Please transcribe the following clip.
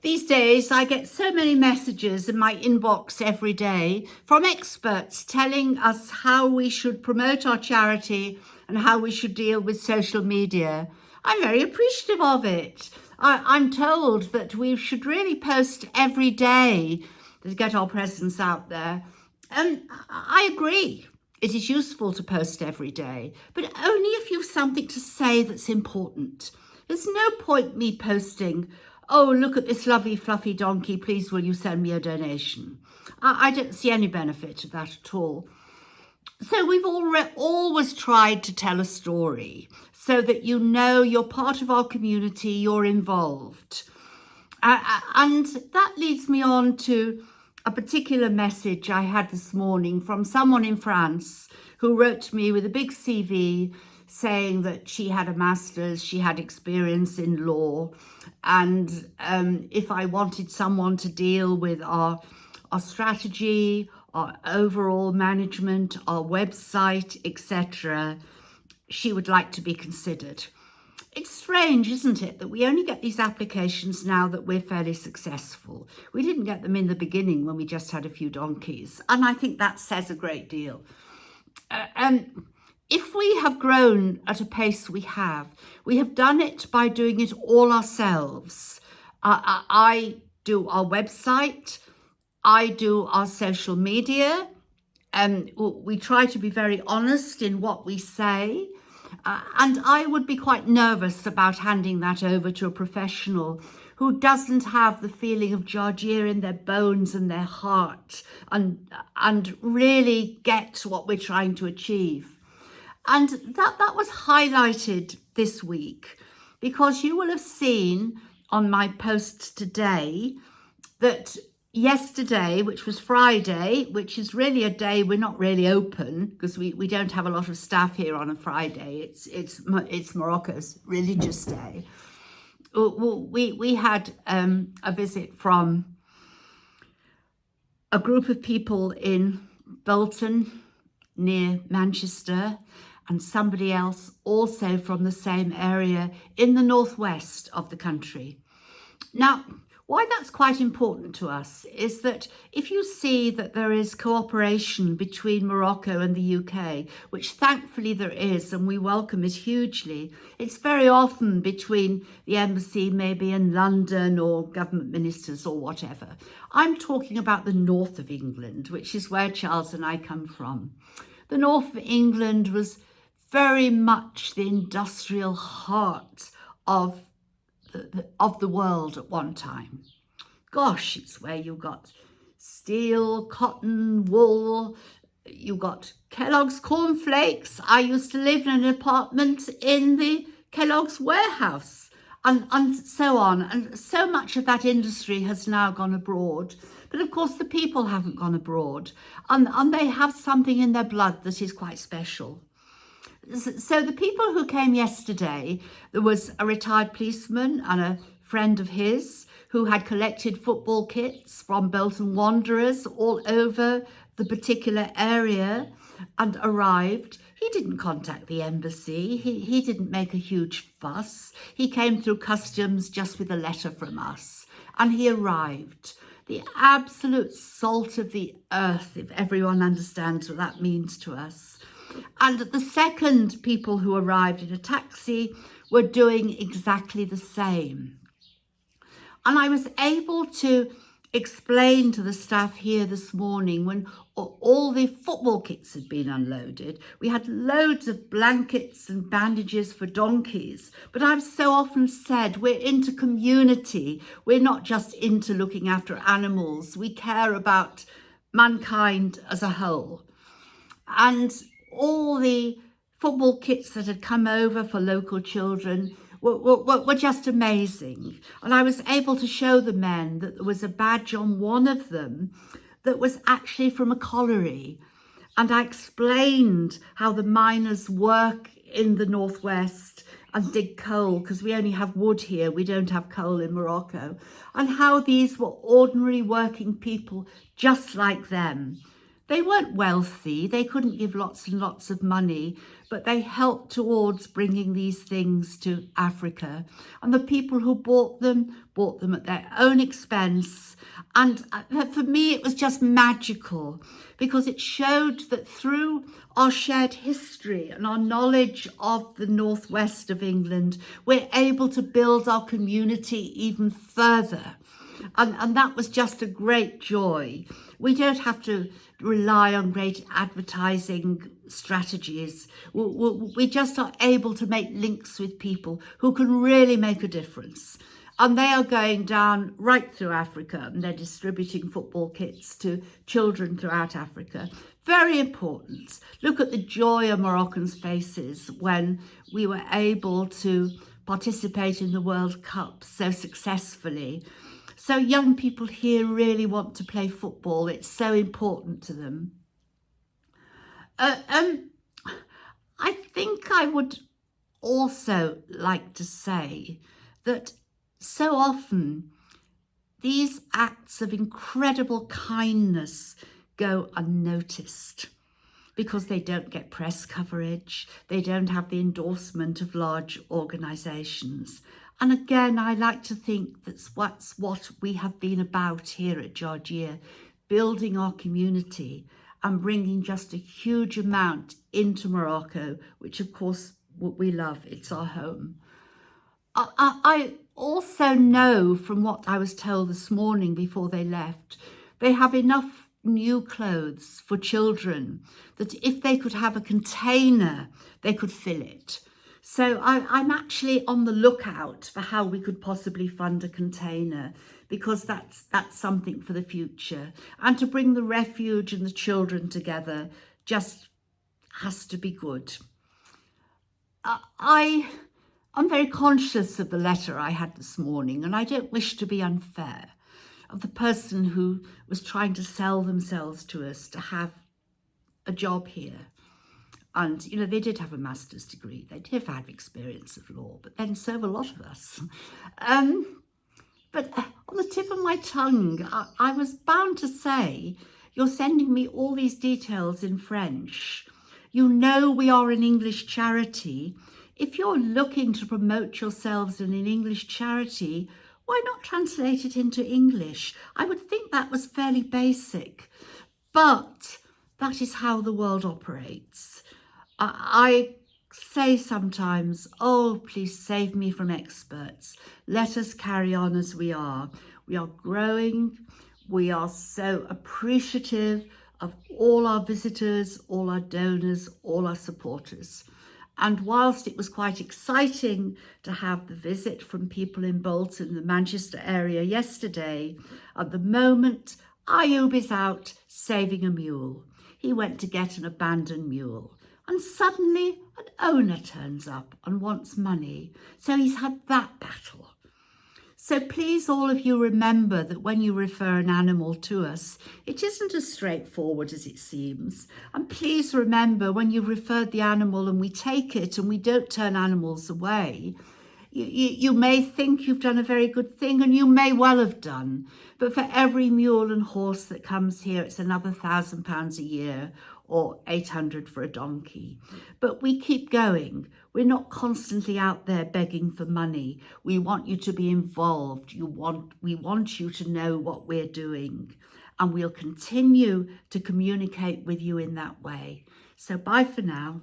These days, I get so many messages in my inbox every day from experts telling us how we should promote our charity and how we should deal with social media. I'm very appreciative of it. I'm told that we should really post every day to get our presence out there. And I agree. It is useful to post every day, but only if you've something to say that's important. There's no point me posting, "Oh, look at this lovely fluffy donkey, please will you send me a donation?" I don't see any benefit of that at all. So we've always tried to tell a story so that you know you're part of our community, you're involved. And that leads me on to a particular message I had this morning from someone in France who wrote to me with a big CV saying that she had a master's, she had experience in law, and if I wanted someone to deal with our strategy, our overall management, our website, etc., she would like to be considered. It's strange, isn't it, that we only get these applications now that we're fairly successful. We didn't get them in the beginning when we just had a few donkeys. And I think that says a great deal. If we have grown at a pace we have done it by doing it all ourselves. I do our website, I do our social media, and we try to be very honest in what we say. And I would be quite nervous about handing that over to a professional who doesn't have the feeling of Georgia in their bones and their heart and really get what we're trying to achieve. And that was highlighted this week because you will have seen on my post today that yesterday, which was Friday, which is really a day we're not really open because we don't have a lot of staff here on a Friday. It's Morocco's religious day. We had a visit from a group of people in Bolton near Manchester and somebody else also from the same area in the northwest of the country. Now, why that's quite important to us is that if you see that there is cooperation between Morocco and the UK, which thankfully there is, and we welcome it hugely, it's very often between the embassy maybe in London or government ministers or whatever. I'm talking about the north of England, which is where Charles and I come from. The north of England was very much the industrial heart of the world at one time. Gosh, it's where you got steel, cotton, wool, you got Kellogg's cornflakes. I used to live in an apartment in the Kellogg's warehouse and so on. And so much of that industry has now gone abroad. But of course, the people haven't gone abroad and they have something in their blood that is quite special. So the people who came yesterday, there was a retired policeman and a friend of his who had collected football kits from Bolton Wanderers all over the particular area and arrived. He didn't contact the embassy. He didn't make a huge fuss. He came through customs just with a letter from us and he arrived. The absolute salt of the earth, if everyone understands what that means to us. And the second people who arrived in a taxi were doing exactly the same. And I was able to explain to the staff here this morning when all the football kits had been unloaded. We had loads of blankets and bandages for donkeys. But I've so often said we're into community. We're not just into looking after animals. We care about mankind as a whole. And all the football kits that had come over for local children were just amazing. And I was able to show the men that there was a badge on one of them that was actually from a colliery. And I explained how the miners work in the northwest and dig coal, because we only have wood here, we don't have coal in Morocco, and how these were ordinary working people just like them. They weren't wealthy, they couldn't give lots and lots of money, but they helped towards bringing these things to Africa. And the people who bought them at their own expense. And for me, it was just magical because it showed that through our shared history and our knowledge of the northwest of England, we're able to build our community even further. And that was just a great joy. We don't have to rely on great advertising strategies. We just are able to make links with people who can really make a difference. And they are going down right through Africa and they're distributing football kits to children throughout Africa. Very important. Look at the joy on Moroccans' faces when we were able to participate in the World Cup so successfully. So young people here really want to play football. It's so important to them. I think I would also like to say that so often these acts of incredible kindness go unnoticed because they don't get press coverage, they don't have the endorsement of large organisations. And again, I like to think that's what we have been about here at Georgia, building our community and bringing just a huge amount into Morocco, which of course we love, it's our home. I also know from what I was told this morning before they left, they have enough new clothes for children that if they could have a container, they could fill it. So I'm actually on the lookout for how we could possibly fund a container, because that's something for the future. And to bring the refuge and the children together just has to be good. I'm very conscious of the letter I had this morning, and I don't wish to be unfair of the person who was trying to sell themselves to us to have a job here. And, you know, they did have a master's degree. They did have experience of law, but then so have a lot of us. But on the tip of my tongue, I was bound to say, you're sending me all these details in French. You know we are an English charity. If you're looking to promote yourselves in an English charity, why not translate it into English? I would think that was fairly basic. But that is how the world operates. I say sometimes, oh, please save me from experts. Let us carry on as we are. We are growing. We are so appreciative of all our visitors, all our donors, all our supporters. And whilst it was quite exciting to have the visit from people in Bolton, the Manchester area yesterday, at the moment, Ayub is out saving a mule. He went to get an abandoned mule. And suddenly an owner turns up and wants money. So he's had that battle. So please, all of you, remember that when you refer an animal to us, it isn't as straightforward as it seems. And please remember, when you've referred the animal and we take it and we don't turn animals away, you may think you've done a very good thing, and you may well have done. But for every mule and horse that comes here, it's another £1,000 a year, or 800 for a donkey. But we keep going. We're not constantly out there begging for money. We want you to be involved. We want you to know what we're doing. And we'll continue to communicate with you in that way. So bye for now.